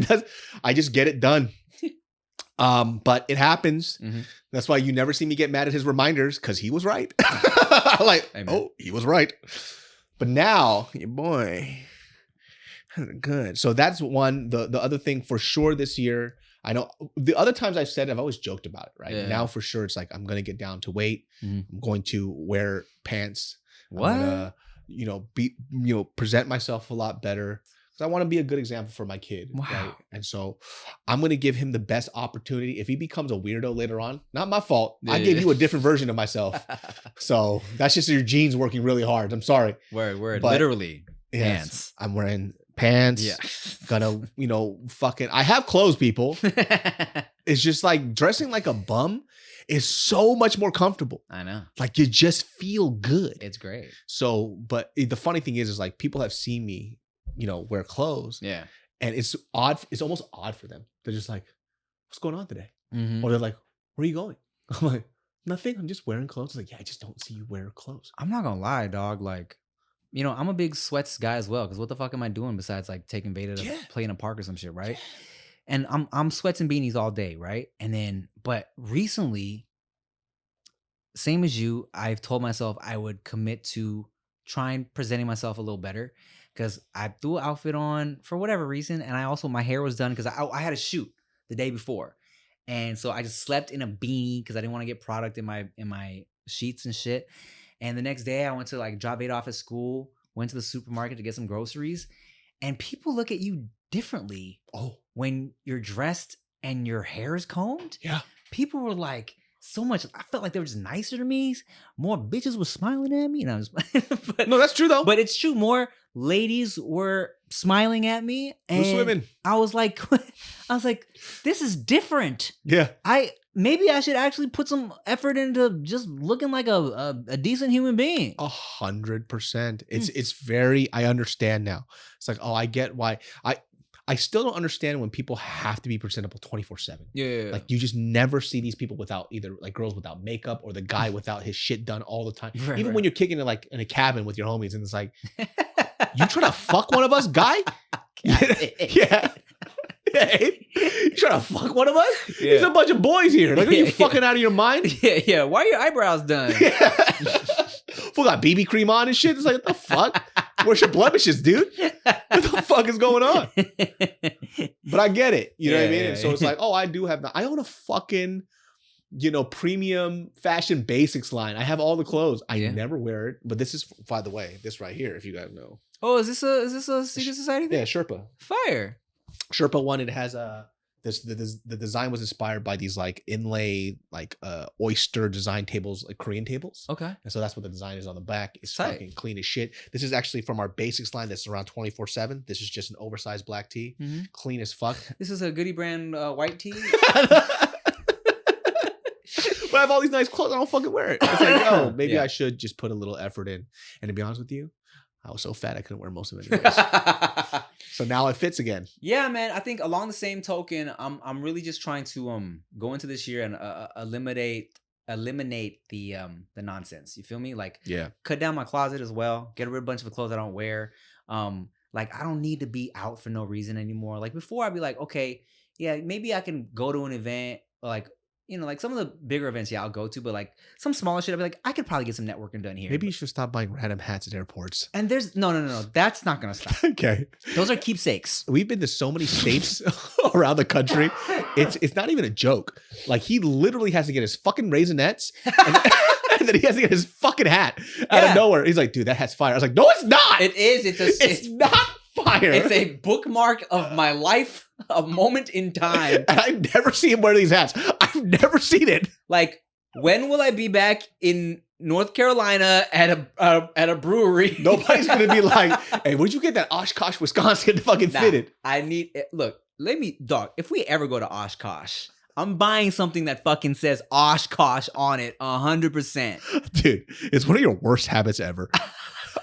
I just get it done. But it happens. Mm-hmm. That's why you never see me get mad at his reminders, because he was right. Like, Amen. oh, he was right. But now, your boy, good. So that's one. The other thing for sure this year, I know the other times I've said, I've always joked about it, right? Yeah. Now for sure, it's like, I'm going to get down to weight. Mm-hmm. I'm going to wear pants. What? I'm gonna, present myself a lot better. I want to be a good example for my kid. Wow. Right? And so I'm going to give him the best opportunity. If he becomes a weirdo later on, not my fault. I gave you a different version of myself. So that's just your genes working really hard. I'm sorry. Word. But- Literally. Yes, Pants. I'm wearing pants. Yeah. Gonna, I have clothes, people. It's just like dressing like a bum is so much more comfortable. I know. Like you just feel good. It's great. So, but the funny thing is like people have seen me, wear clothes. Yeah. And it's odd. It's almost odd for them. They're just like, what's going on today? Mm-hmm. Or they're like, where are you going? I'm like, nothing. I'm just wearing clothes. Like, yeah, I just don't see you wear clothes. I'm not gonna lie, dog. Like, I'm a big sweats guy as well. Because what the fuck am I doing besides like taking Veyda to play in a park or some shit, right? And I'm sweats and beanies all day, right? And then, but recently, same as you, I've told myself I would commit to trying presenting myself a little better. Because I threw an outfit on for whatever reason, and my hair was done because I had a shoot the day before, and so I just slept in a beanie because I didn't want to get product in my sheets and shit. And the next day I went to like drop Veyda off at school, went to the supermarket to get some groceries, and people look at you differently. Oh, when you're dressed and your hair is combed. yeah. People were like, so much. I felt like they were just nicer to me. More bitches were smiling at me, and I was. No, that's true though. But it's true. More ladies were smiling at me, and Who's swimming? I was like, this is different. Yeah. Maybe I should actually put some effort into just looking like a decent human being. 100%. It's very. I understand now. It's like, oh, I get why. I still don't understand when people have to be presentable 24/7. Yeah. Like you just never see these people without either like girls without makeup or the guy without his shit done all the time. Right, Even when you're kicking it like in a cabin with your homies and it's like, you trying to fuck one of us, guy? Yeah. Hey, you trying to fuck one of us? Yeah. There's a bunch of boys here. Like, are you fucking out of your mind? Yeah. Why are your eyebrows done? Fool got BB cream on and shit. It's like, what the fuck? Where's your blemishes, dude? What the fuck is going on? But I get it. You know what I mean? And so it's like, oh, I own a fucking, premium fashion basics line. I have all the clothes. I never wear it. But this is, by the way, this right here, if you guys know. Oh, is this a secret society thing? Yeah, Sherpa. Fire. Sherpa one, it has the design was inspired by these like inlay like oyster design tables, like Korean tables. Okay. And so that's what the design is on the back. It's Tight. fucking clean as shit. This is actually from our basics line that's around 24/7. This is just an oversized black tee. Mm-hmm. Clean as fuck. This is a Goody brand white tee. But I have all these nice clothes. I don't fucking wear it. It's like, oh, maybe I should just put a little effort in. And to be honest with you, I was so fat I couldn't wear most of it anyways. So now it fits again. Yeah, man. I think along the same token, I'm really just trying to go into this year and eliminate the nonsense. You feel me? Like, cut down my closet as well. Get rid of a bunch of the clothes I don't wear. Like, I don't need to be out for no reason anymore. Like before, I'd be like, okay, yeah, maybe I can go to an event, like, like some of the bigger events, I'll go to, but like some smaller shit, I'd be like, I could probably get some networking done here. Maybe you should stop buying random hats at airports. And there's no, that's not gonna stop. Okay. Those are keepsakes. We've been to so many states around the country. It's not even a joke. Like he literally has to get his fucking Raisinets and then he has to get his fucking hat out of nowhere. He's like, dude, that hat's fire. I was like, no, it's not. It is. It's not fire. It's a bookmark of my life, a moment in time. And I never see him wear these hats. I've never seen it. Like, when will I be back in North Carolina at a brewery? Nobody's gonna be like, hey, where'd you get that Oshkosh, Wisconsin to fucking fit it? I need it. Look, dog, if we ever go to Oshkosh, I'm buying something that fucking says Oshkosh on it 100%. Dude, it's one of your worst habits ever.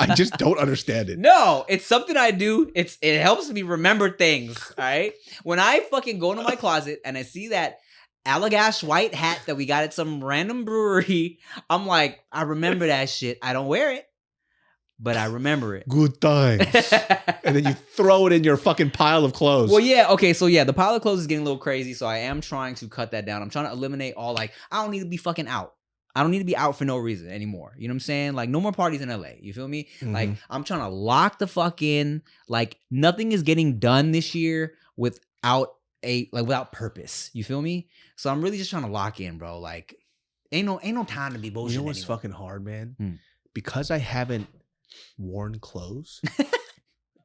I just don't understand it. No, it's something I do. It helps me remember things, all right? When I fucking go into my closet and I see that Allagash white hat that we got at some random brewery, I'm like, I remember that shit. I don't wear it, but I remember it. Good times. And then you throw it in your fucking pile of clothes. Well, yeah, okay, so yeah, the pile of clothes is getting a little crazy, so I am trying to cut that down. I'm trying to eliminate all, like, I don't need to be fucking out. I don't need to be out for no reason anymore. You know what I'm saying? Like, no more parties in LA. You feel me? Mhm. Like, I'm trying to lock the fuck in. Like, nothing is getting done this year without purpose. You feel me? So I'm really just trying to lock in, bro. Like, ain't no time to be bullshit. You know what's anymore. fucking hard, man? Hmm. Because I haven't worn clothes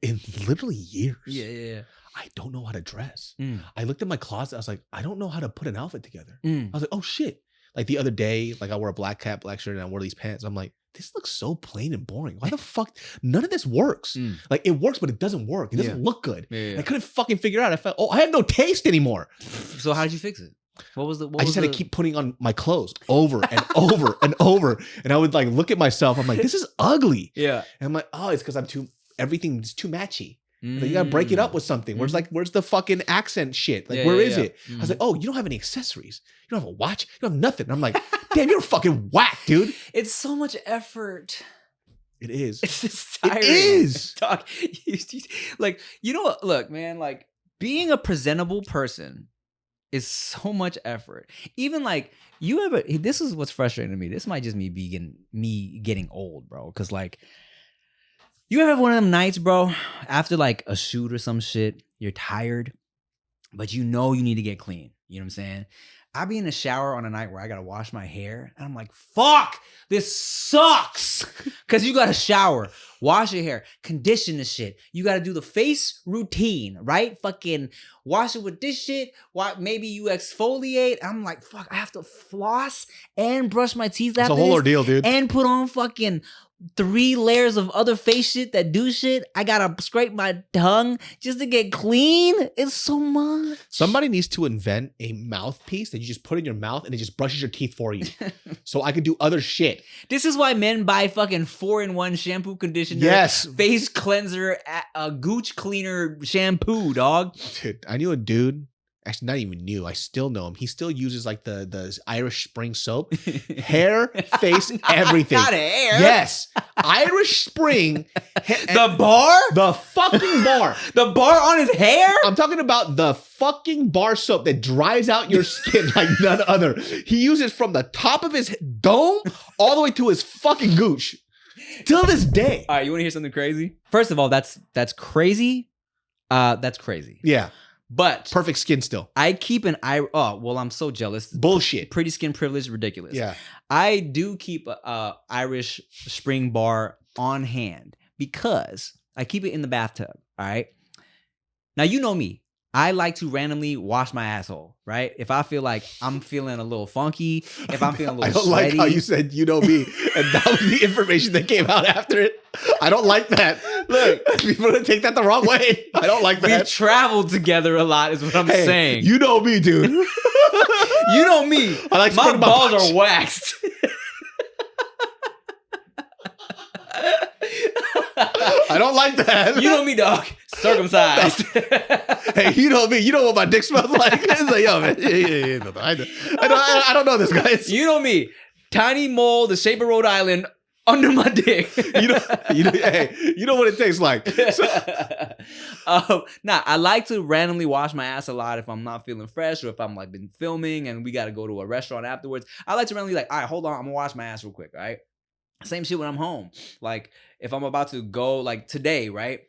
in literally years. Yeah. I don't know how to dress. Mm. I looked at my closet. I was like, I don't know how to put an outfit together. Mm. I was like, oh shit. Like the other day, like I wore a black cap, black shirt, and I wore these pants. I'm like, this looks so plain and boring. Why the fuck? None of this works. Mm. Like it works, but it doesn't work. It doesn't look good. Yeah. I couldn't fucking figure out. I felt, I have no taste anymore. So how did you fix it? What was the? I just had to keep putting on my clothes over and over and over. And I would like look at myself. I'm like, this is ugly. Yeah. And I'm like, oh, it's because everything's too matchy. Like, you gotta break it up with something. Where's the fucking accent shit? Like, where is it? I was like, oh, you don't have any accessories. You don't have a watch. You don't have nothing. And I'm like, damn, you're fucking whack, dude. It's so much effort. It is. It's just tiring. It is. Dog, like, you know what? Look, man, like being a presentable person is so much effort. Even like this is what's frustrating to me. This might just me getting old, bro. Because like, you ever have one of them nights, bro, after like a shoot or some shit, you're tired, but you know you need to get clean. You know what I'm saying? I be in the shower on a night where I gotta wash my hair, and I'm like, fuck, this sucks. Cause you gotta shower, wash your hair, condition the shit. You gotta do the face routine, right? Fucking wash it with this shit. Maybe you exfoliate. I'm like, fuck, I have to floss and brush my teeth after It's a whole this, ordeal, dude. and put on fucking 3 layers of other face shit that do shit. I gotta scrape my tongue just to get clean. It's so much. Somebody needs to invent a mouthpiece that you just put in your mouth and it just brushes your teeth for you. So I can do other shit. This is why men buy fucking 4-in-1 shampoo, conditioner, Yes. face cleanser, a gooch cleaner shampoo, dog. Dude, I knew a dude. Actually, not even new. I still know him. He still uses like the Irish Spring soap. Hair, face, everything. Not hair. Yes. Irish Spring. The bar? The fucking bar. The bar on his hair? I'm talking about the fucking bar soap that dries out your skin like none other. He uses from the top of his dome all the way to his fucking gooch. Till this day. All right, you want to hear something crazy? First of all, that's crazy. That's crazy. Yeah. But Perfect skin still. I keep an eye. Oh, well, I'm so jealous. Bullshit. Pretty skin privilege, ridiculous. Yeah. I do keep a Irish Spring bar on hand because I keep it in the bathtub. All right. Now, you know me. I like to randomly wash my asshole, right? If I feel like I'm feeling a little funky, if I'm feeling a little I don't sweaty. like how you said, you know me, and that was the information that came out after it. I don't like that. Look, people are going to take that the wrong way. I don't like We've that. traveled together a lot is what I'm Hey, saying. you know me, dude. You know me. I like my spreading my balls punch. are waxed. I don't like that. You know me, dog. Circumcised. Hey, you know me. You know what my dick smells like. It's like, yo, man. Yeah. I don't know this, guys. You know me. Tiny mole, the shape of Rhode Island, under my dick. Hey, you know what it tastes like. I like to randomly wash my ass a lot if I'm not feeling fresh or if I'm like been filming and we got to go to a restaurant afterwards. I like to randomly like, all right, hold on, I'm gonna wash my ass real quick, all right? Same shit when I'm home. Like if I'm about to go like today, right?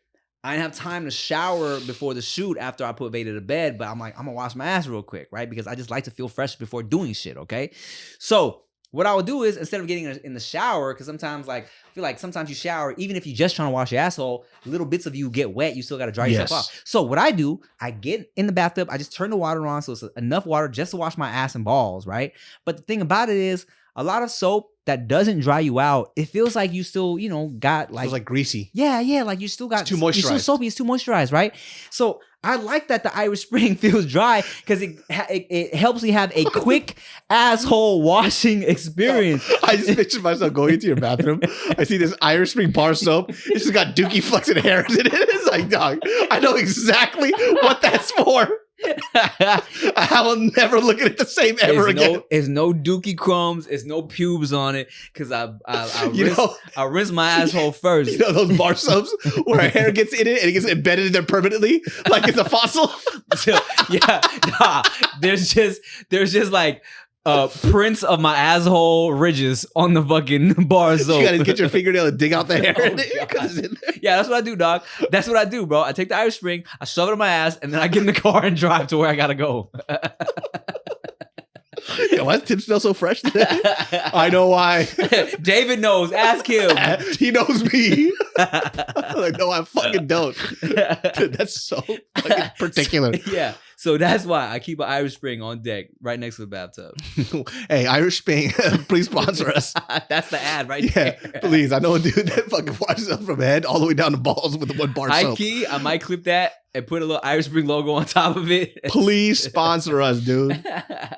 I didn't have time to shower before the shoot after I put Veyda to bed, but I'm like, I'm gonna wash my ass real quick, right? Because I just like to feel fresh before doing shit, okay? So what I would do is instead of getting in the shower, because sometimes like I feel like sometimes you shower, even if you're just trying to wash your asshole, little bits of you get wet, you still gotta dry yourself off. So what I do, I get in the bathtub, I just turn the water on so it's enough water just to wash my ass and balls, right? But the thing about it is, a lot of soap that doesn't dry you out, it feels like you still, got like... It was like greasy. Yeah, like you still got... It's too moisturized. You're still soapy, it's too moisturized, right? So I like that the Irish Spring feels dry because it helps you have a quick asshole washing experience. I just pictured myself going into your bathroom. I see this Irish Spring bar soap. It's just got dookie fucks and hairs in it. It's like, dog, I know exactly what that's for. I will never look at it the same ever again. It's no dookie crumbs. It's no pubes on it because I rinse my asshole first. You know those bar soaps where a hair gets in it and it gets embedded in there permanently, like it's a fossil. So, yeah, nah, there's just like prints of my asshole ridges on the fucking bar soap. You gotta get your fingernail and dig out the hair. Yeah, that's what I do, dog. That's what I do, bro. I take the Irish Spring, I shove it in my ass, and then I get in the car and drive to where I gotta go. Yeah, why does Tim smell so fresh today? I know why. David knows. Ask him. He knows me. Like, no, I fucking don't. Dude, that's so fucking particular. Yeah. So that's why I keep an Irish Spring on deck right next to the bathtub. Hey, Irish Spring, please sponsor us. That's the ad right there. Please. I know a dude that fucking washes up from head all the way down to balls with the one bar soap. Key, I might clip that and put a little Irish Spring logo on top of it. Please sponsor us, dude.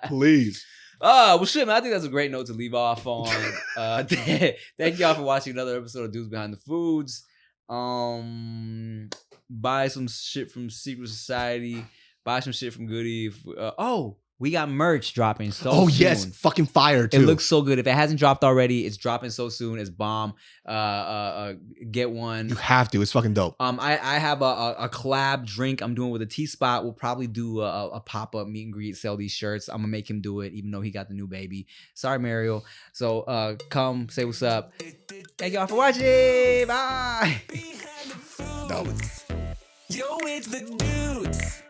Please. Well, shit, man. I think that's a great note to leave off on. Thank y'all for watching another episode of Dudes Behind the Foods. Buy some shit from Secret Society. Buy some shit from Goody. We got merch dropping soon. Yes, fucking fire too. It looks so good. If it hasn't dropped already, it's dropping so soon. It's bomb. Get one. You have to. It's fucking dope. I have a collab drink I'm doing with a T-Spot. We'll probably do a pop-up meet and greet, sell these shirts. I'm gonna make him do it, even though he got the new baby. Sorry, Mario. So come say what's up. Thank y'all for watching. Bye. Dope. Yo, it's the dudes.